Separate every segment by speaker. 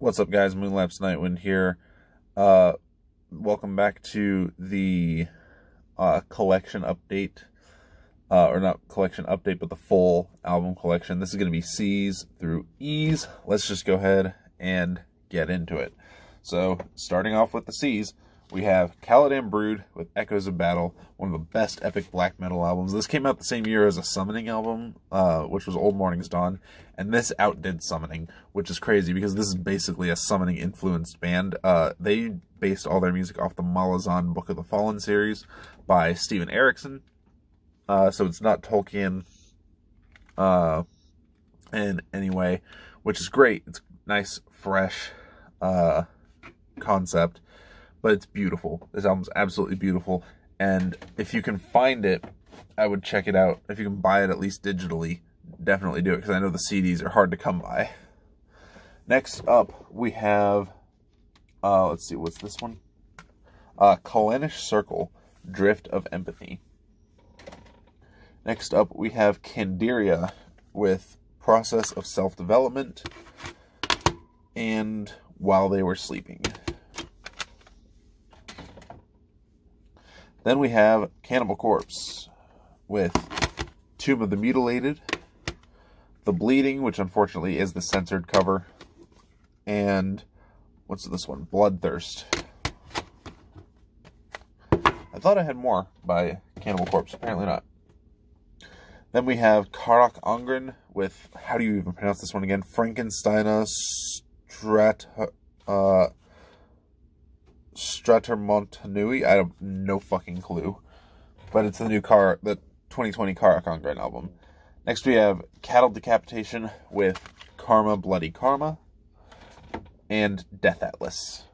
Speaker 1: What's up, guys? Moonlapse Nightwind here. Uh, Welcome back to the collection update. Or not collection update, but the full album collection. This is going to be C's through E's. Let's just go ahead and get into it. So, starting off with the C's, we have Caladan Brood with Echoes of Battle, one of the best epic black metal albums. This came out the same year as a Summoning album, which was Old Morning's Dawn, and this outdid Summoning, which is crazy because this is basically a Summoning-influenced band. They based all their music off the Malazan Book of the Fallen series by Steven Erikson, so it's not Tolkien in any way, which is great. It's nice, fresh concept. But it's beautiful. This album's absolutely beautiful. And if you can find it, I would check it out. If you can buy it at least digitally, definitely do it. Because I know the CDs are hard to come by. Next up, we have... let's see, what's this one? Kalanish Circle, Drift of Empathy. Next up, we have Candiria with Process of Self-Development and While They Were Sleeping. Then we have Cannibal Corpse with Tomb of the Mutilated, The Bleeding, which unfortunately is the censored cover, and what's this one? Bloodthirst. I thought I had more by Cannibal Corpse, apparently not. Then we have Karak Angren with, how do you even pronounce this one again? Frankensteina Stratermontanui. I have no fucking clue. But it's the 2020 Karak Angren album. Next we have Cattle Decapitation with Karma Bloody Karma and Death Atlas.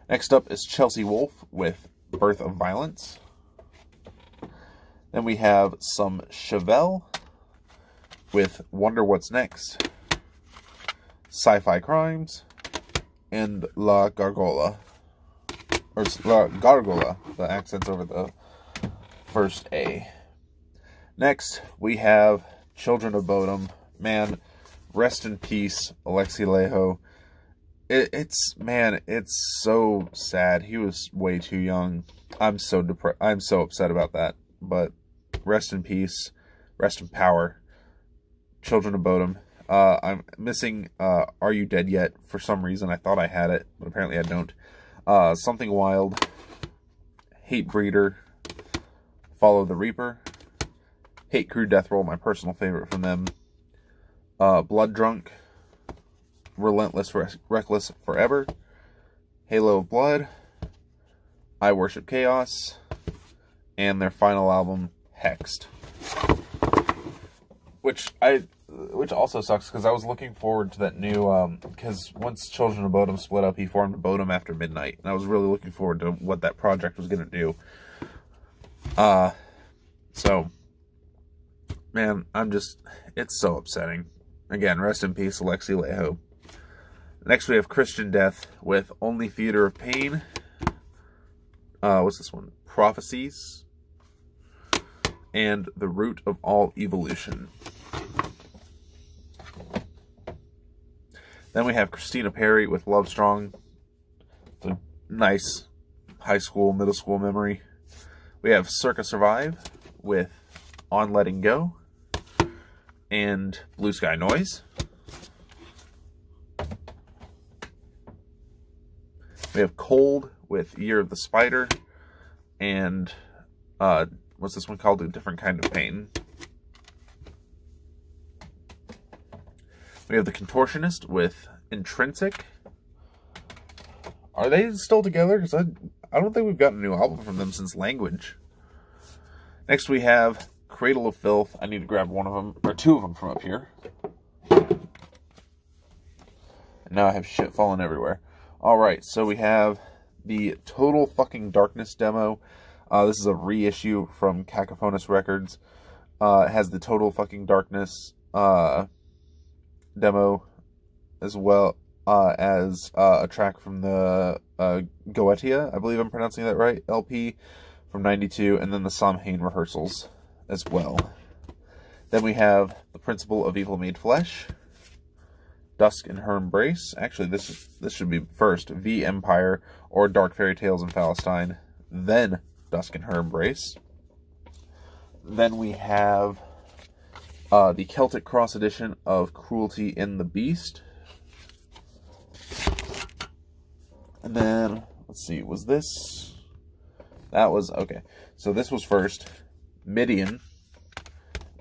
Speaker 1: Next up is Chelsea Wolfe with Birth of Violence. Then we have some Chevelle with Wonder What's Next, Sci-Fi Crimes, and La Gargola. Or La Gargola, the accents over the first A. Next, we have Children of Bodom. Man, rest in peace, Alexi Laiho. It's so sad. He was way too young. I'm so upset about that. But rest in peace, rest in power, Children of Bodom. I'm missing Are You Dead Yet? For some reason I thought I had it, but apparently I don't. Something Wild, Hate Breeder, Follow the Reaper, Hate Crew Death Roll, my personal favorite from them, Blood Drunk, Relentless Reckless Forever, Halo of Blood, I Worship Chaos, and their final album, Hexed. Which also sucks, because I was looking forward to that new, because once Children of Bodom split up, he formed Bodom After Midnight, and I was really looking forward to what that project was going to do. So, man, it's so upsetting. Again, rest in peace, Alexi Laiho. Next we have Christian Death with Only Theater of Pain. What's this one? Prophecies. And The Root of All Evolution. Then we have Christina Perri with Love Strong. It's a nice high school, middle school memory. We have Circa Survive with On Letting Go and Blue Sky Noise. We have Cold with Year of the Spider and what's this one called? A Different Kind of Pain. We have The Contortionist with Intrinsic. Are they still together? Because I don't think we've gotten a new album from them since Language. Next we have Cradle of Filth. I need to grab one of them, or two of them from up here. And now I have shit falling everywhere. Alright, so we have the Total Fucking Darkness demo. This is a reissue from Cacophonous Records. It has the Total Fucking Darkness demo, as well as a track from the Goetia, I believe I'm pronouncing that right, LP from '92, and then the Samhain rehearsals as well. Then we have The Principle of Evil Made Flesh, Dusk in Her Embrace. Actually, this should be first. V Empire or Dark Fairy Tales in Palestine. Then Dusk in Her Embrace. Then we have the Celtic Cross edition of Cruelty in the Beast. And then, let's see, was this? That was, okay. So this was first Midian.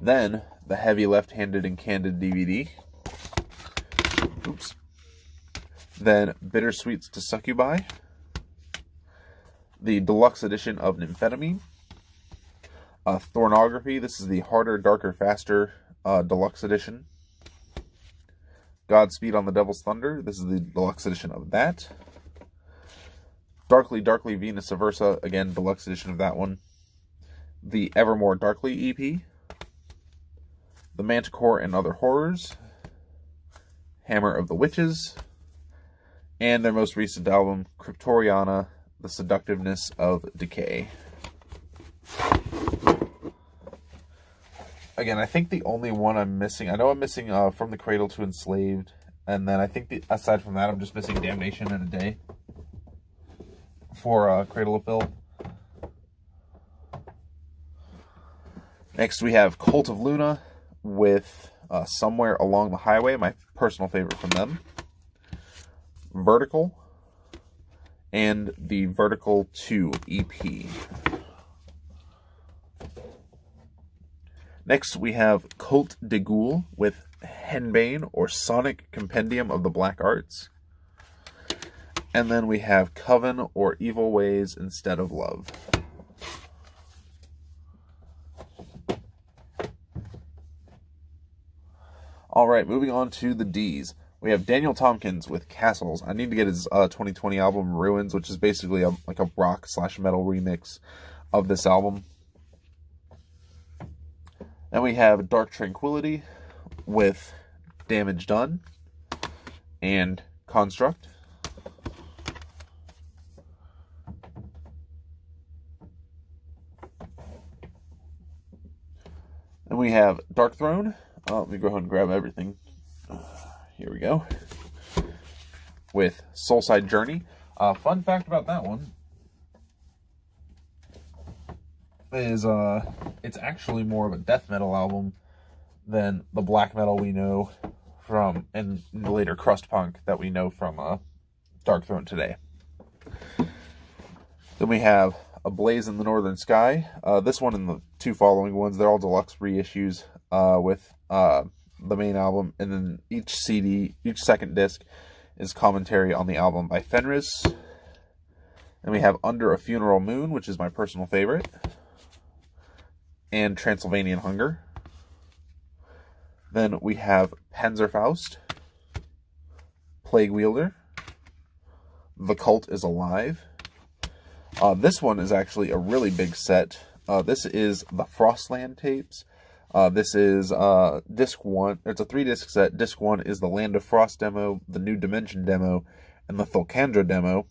Speaker 1: Then the Heavy Left-Handed and Candid DVD. Oops. Then Bittersweets to Succubi. The deluxe edition of Nymphetamine. Thornography, this is the Harder, Darker, Faster deluxe edition. Godspeed on the Devil's Thunder, this is the deluxe edition of that. Darkly, Darkly, Venus Aversa, again, deluxe edition of that one. The Evermore Darkly EP. The Manticore and Other Horrors. Hammer of the Witches. And their most recent album, Cryptoriana, The Seductiveness of Decay. Again, I think the only one I'm missing, I know I'm missing From the Cradle to Enslaved, and then I think aside from that, I'm just missing Damnation in a Day for Cradle of Filth. Next we have Cult of Luna with Somewhere Along the Highway, my personal favorite from them. Vertical, and the Vertical 2 EP. Next, we have Cult de Ghoul with Henbane or Sonic Compendium of the Black Arts. And then we have Coven or Evil Ways Instead of Love. Alright, moving on to the Ds. We have Daniel Tompkins with Castles. I need to get his 2020 album, Ruins, which is basically like a rock/metal remix of this album. Then we have Dark Tranquillity with Damage Done and Construct. Then we have Dark Throne. Let me go ahead and grab everything. Here we go. With Soulside Journey. Fun fact about that one is it's actually more of a death metal album than the black metal we know from, and later crust punk that we know from Dark Throne today. Then we have A Blaze in the Northern Sky. This one and the two following ones, they're all deluxe reissues with the main album, and then each CD, each second disc is commentary on the album by Fenris. Then we have Under a Funeral Moon, which is my personal favorite, and Transylvanian Hunger. Then we have Panzerfaust, Plague Wielder, The Cult is Alive. This one is actually a really big set. This is the Frostland tapes. This is disc 1. It's a 3-disc set. Disc 1 is the Land of Frost demo, the New Dimension demo, and the Thulkandra demo.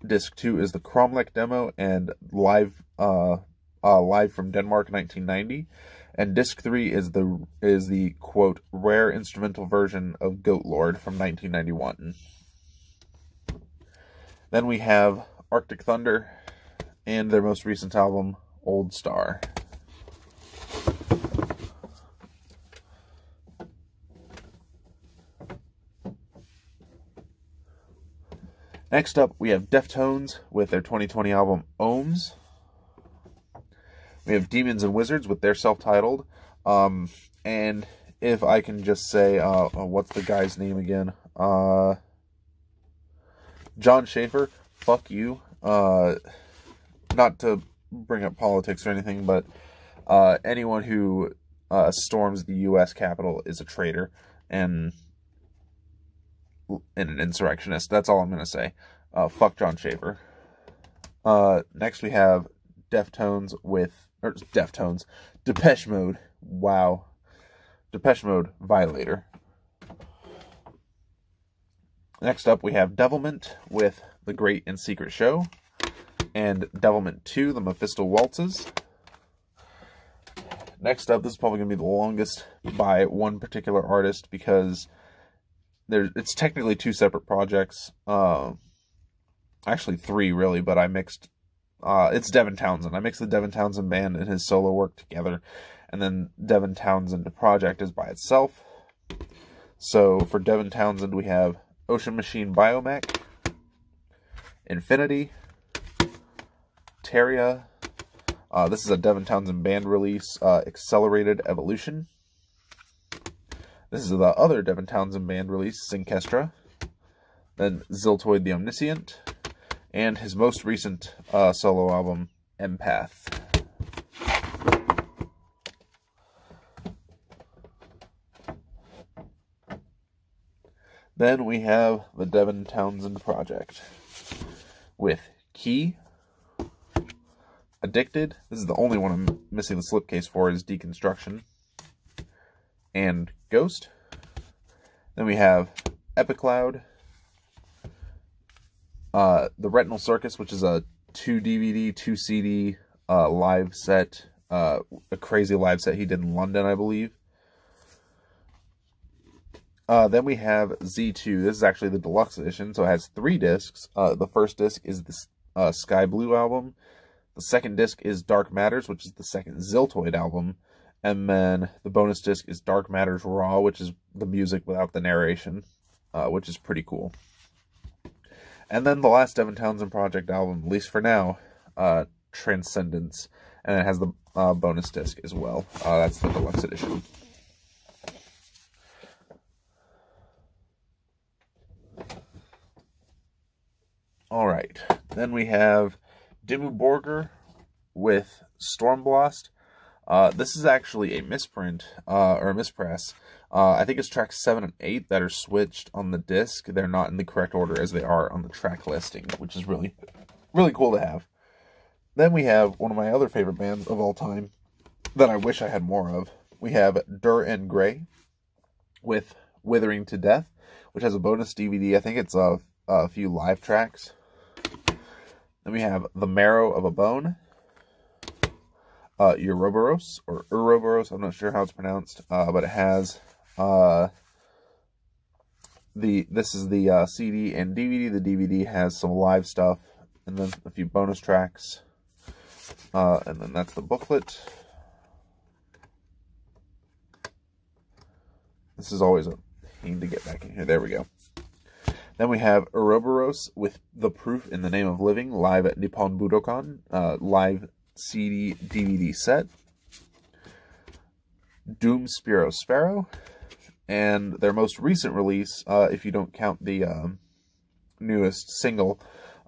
Speaker 1: Disc 2 is the Cromlech demo and live from Denmark 1990. And disc 3 is the quote rare instrumental version of Goat Lord from 1991. Then we have Arctic Thunder and their most recent album, Old Star. Next up, we have Deftones with their 2020 album, Ohms. We have Demons and Wizards with their self-titled. And if I can just say, what's the guy's name again? John Schaefer, fuck you. Not to bring up politics or anything, but anyone who storms the U.S. Capitol is a traitor and an insurrectionist. That's all I'm going to say. Fuck John Schaefer. Next we have Deftones with... Or Deftones. Depeche Mode. Wow. Depeche Mode, Violator. Next up we have Devilment with The Great and Secret Show. And Devilment 2, The Mephisto Waltzes. Next up, this is probably going to be the longest by one particular artist because it's technically 2 separate projects. Actually 3 really, but I mixed. It's Devin Townsend. I mixed the Devin Townsend band and his solo work together, and then Devin Townsend the project is by itself. So for Devin Townsend, we have Ocean Machine Biomech, Infinity, Terria. This is a Devin Townsend band release, Accelerated Evolution. This is the other Devin Townsend band release, Synkestra. Then Ziltoid the Omniscient. And his most recent solo album, Empath. Then we have the Devin Townsend project with Key, Addicted. This is the only one I'm missing the slipcase for, is Deconstruction, and Ghost. Then we have Epicloud, the Retinal Circus, which is a 2 DVD, 2 CD live set, a crazy live set he did in London, I believe. Then we have Z2. This is actually the deluxe edition, so it has 3 discs. The first disc is the Sky Blue album. The second disc is Dark Matters, which is the second Ziltoid album. And then the bonus disc is Dark Matters Raw, which is the music without the narration, which is pretty cool. And then the last Devin Townsend project album, at least for now, Transcendence. And it has the bonus disc as well. That's the deluxe edition. Alright, then we have Dimmu Borgir with Stormblast. This is actually a misprint, or a mispress. I think it's tracks 7 and 8 that are switched on the disc. They're not in the correct order as they are on the track listing, which is really, really cool to have. Then we have one of my other favorite bands of all time that I wish I had more of. We have Dir en Grey with Withering to Death, which has a bonus DVD. I think it's a few live tracks. Then we have The Marrow of a Bone, Ouroboros, or Ouroboros, I'm not sure how it's pronounced, but it has, this is the CD and DVD. The DVD has some live stuff, and then a few bonus tracks, and then that's the booklet. This is always a pain to get back in here. There we go. Then we have Ouroboros with The Proof in the Name of Living, live at Nippon Budokan, live CD DVD set. Doom Spiro Sparrow, and their most recent release, if you don't count the newest single,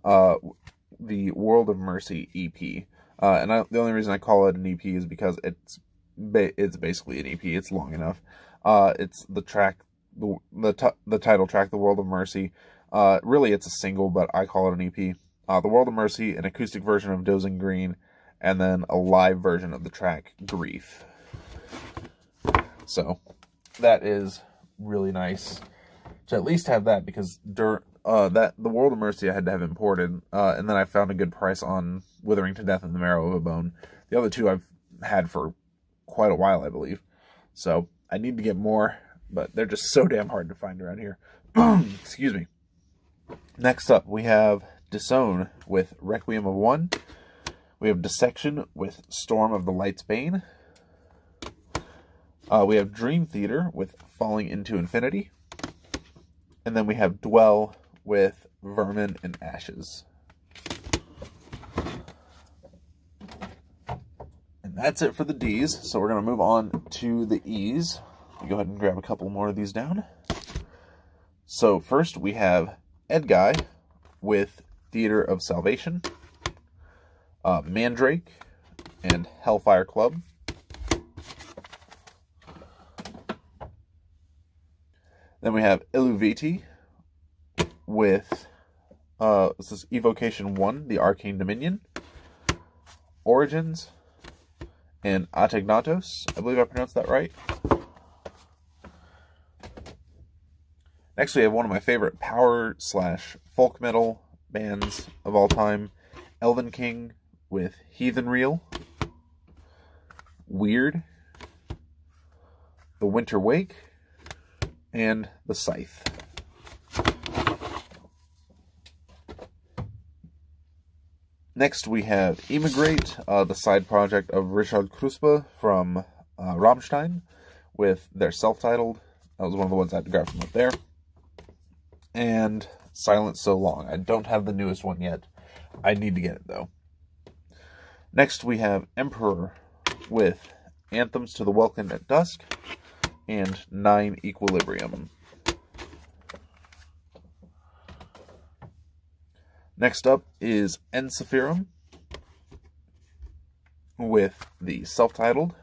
Speaker 1: the World of Mercy EP. The only reason I call it an EP is because it's basically an EP. It's long enough. It's the track. The title track, The World of Mercy. Really, it's a single, but I call it an EP. The World of Mercy, an acoustic version of Dozing Green, and then a live version of the track Grief. So, that is really nice to at least have that, because the World of Mercy I had to have imported, and then I found a good price on Withering to Death and The Marrow of a Bone. The other two I've had for quite a while, I believe. So, I need to get more, but they're just so damn hard to find around here. Excuse me. Next up, we have Disown with Requiem of One. We have Dissection with Storm of the Light's Bane. We have Dream Theater with Falling into Infinity. And then we have Dwell with Vermin and Ashes. And that's it for the D's. So we're going to move on to the E's. Go ahead and grab a couple more of these down. So first we have Edguy with Theater of Salvation, Mandrake, and Hellfire Club. Then we have Illuviti with this is Evocation 1, the Arcane Dominion, Origins, and Ategnatos. I believe I pronounced that right. Next, we have one of my favorite power/folk metal bands of all time, Elven King with Heathen Reel, Weird, The Winter Wake, and The Scythe. Next, we have Emigrate, the side project of Richard Kruspe from Rammstein, with their self-titled. That was one of the ones I had to grab from up there. And Silence So Long. I don't have the newest one yet. I need to get it, though. Next, we have Emperor with Anthems to the Welkin at Dusk and 9 Equilibrium. Next up is Ensiferum with the self-titled,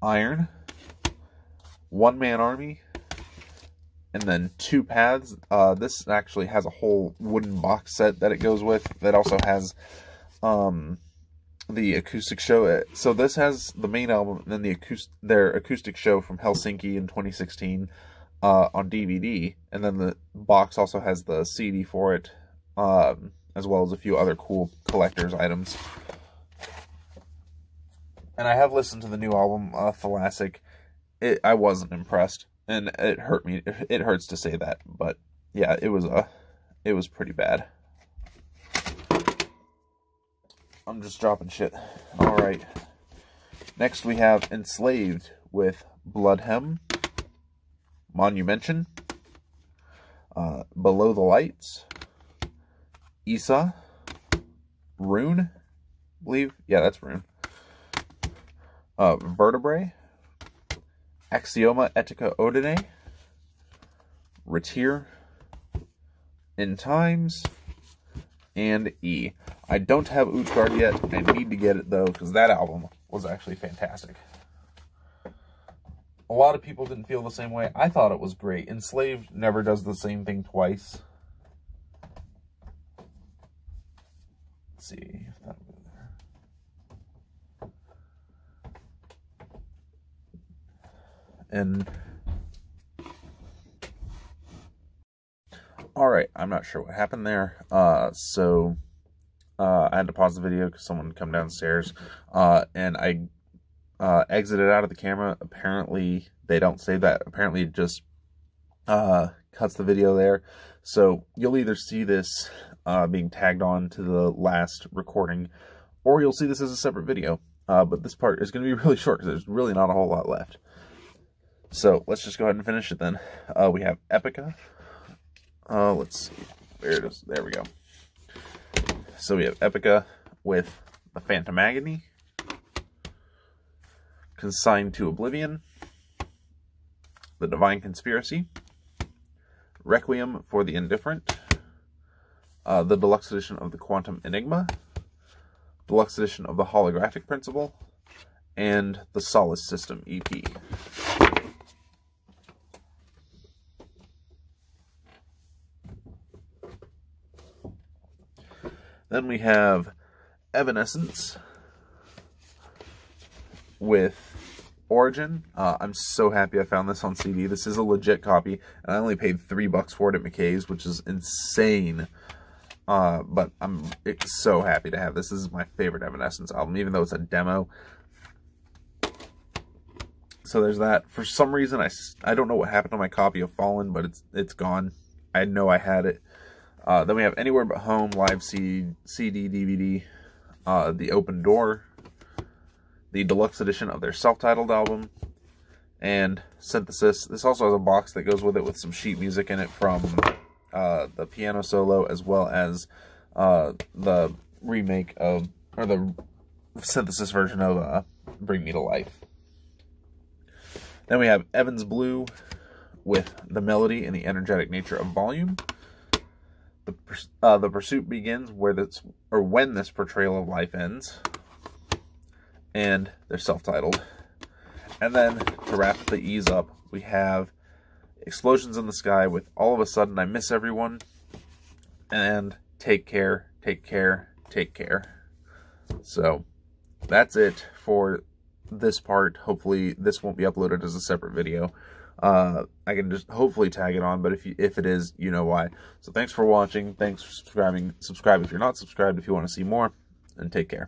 Speaker 1: Iron, One Man Army, and then 2 Paths. This actually has a whole wooden box set that it goes with. That also has the acoustic show. So this has the main album and then their acoustic show from Helsinki in 2016 on DVD, and then the box also has the CD for it, as well as a few other cool collector's items. And I have listened to the new album, Thalassic. I wasn't impressed, and it hurt me. It hurts to say that, but yeah, it was pretty bad. I'm just dropping shit. All right. Next we have Enslaved with Bloodhem, Monumention, Below the Lights, Isa, Rune, I believe. Yeah, that's Rune. Vertebrae, Axioma Etica Odine, Retir, In Times, and E. I don't have Utgard yet. I need to get it, though, because that album was actually fantastic. A lot of people didn't feel the same way. I thought it was great. Enslaved never does the same thing twice. Let's see if that'll go there. And all right, I'm not sure what happened there. So I had to pause the video because someone come downstairs, and I exited out of the camera. Apparently, they don't save that. Apparently, it just cuts the video there. So you'll either see this being tagged on to the last recording, or you'll see this as a separate video. But this part is going to be really short because there's really not a whole lot left. So let's just go ahead and finish it then. We have Epica. Let's see. There it is. There we go. So we have Epica with the Phantom Agony, Consigned to Oblivion, The Divine Conspiracy, Requiem for the Indifferent, the deluxe edition of the Quantum Enigma, deluxe edition of the Holographic Principle, and the Solace System EP. Then we have Evanescence with Origin. I'm so happy I found this on CD. This is a legit copy, and I only paid $3 for it at McKay's, which is insane. But I'm so happy to have this. This is my favorite Evanescence album, even though it's a demo. So there's that. For some reason, I don't know what happened to my copy of Fallen, but it's gone. I know I had it. Then we have Anywhere But Home, live CD, DVD, The Open Door, the deluxe edition of their self-titled album, and Synthesis. This also has a box that goes with it with some sheet music in it from the piano solo, as well as the remake of, or the Synthesis version of Bring Me to Life. Then we have Evans Blue with the melody and the energetic nature of Volume. The pursuit begins when this portrayal of life ends, and they're self-titled. And then to wrap the E's up, we have Explosions in the Sky with All of a Sudden I Miss Everyone, and Take Care, Take Care, Take Care. So that's it for this part. Hopefully this won't be uploaded as a separate video. I can just hopefully tag it on, but if it is, you know why. So thanks for watching. Thanks for subscribing. Subscribe if you're not subscribed if you want to see more, and take care.